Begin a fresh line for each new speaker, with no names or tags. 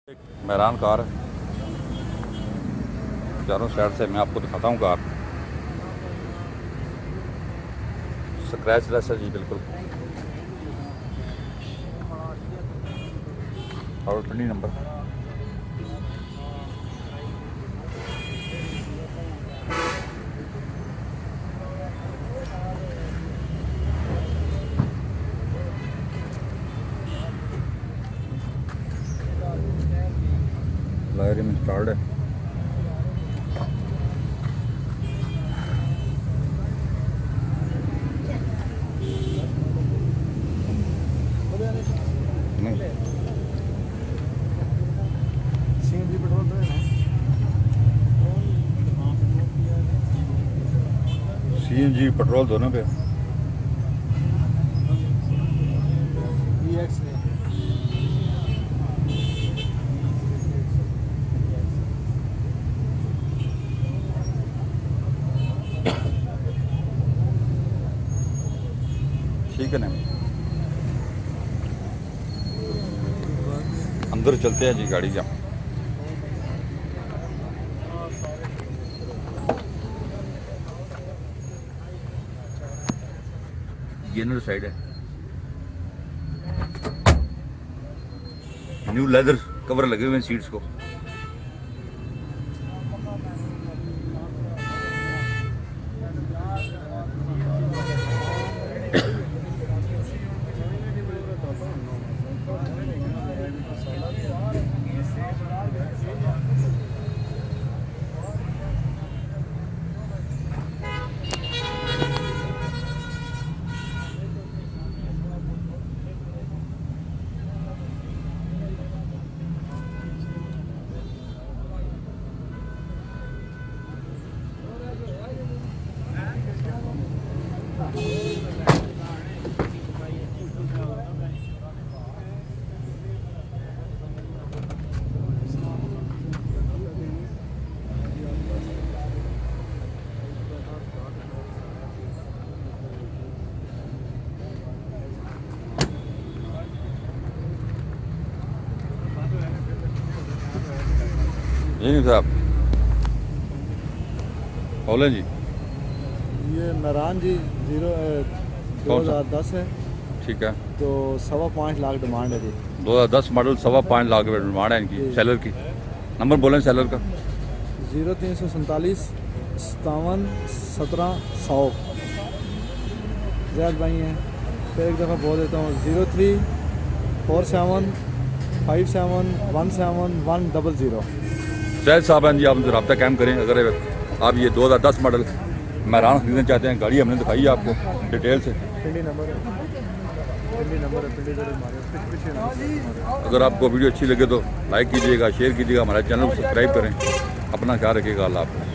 एक मेहरान कार है, चारों साइड से मैं आपको दिखाता हूँ कार। स्क्रैच लेस है जी बिल्कुल। और 20 नंबर लायर में इंस्टॉल्ड है।
सीएनजी पेट्रोल तो है ना?
सीएनजी पेट्रोल दोनों पे।
EX है।
ठीक है ना, अंदर चलते हैं जी गाड़ी का। ये इनर साइड है, न्यू लेदर कवर लगे हुए हैं सीट्स को। जी साहब बोलें जी।
ये मेहरान जी 2010 है।
ठीक है,
तो 5.25 लाख डिमांड है जी।
2010 मॉडल 5.25 लाख रुपये डिमांड है इनकी। सेलर की नंबर बोलें सेलर का।
0347 57 17 100 जैद भाई हैं। फिर एक दफ़ा बोल देता हूँ 03 47 57 17 100।
सैद साहब हैं जी, आप उनसे रब्ता कायम करें। अगर आप ये 2010 मॉडल मेहरान खरीदना चाहते हैं, गाड़ी हमने दिखाई है आपको डिटेल से।
पिंडी नंबर है, पिंडी नंबर है, पिंडी जरूर मारे पीछे।
अगर आपको वीडियो अच्छी लगे तो लाइक कीजिएगा, शेयर कीजिएगा, हमारे चैनल को सब्सक्राइब करें। अपना ख्याल रखिएगा। अल्लाह हाफ़िज़।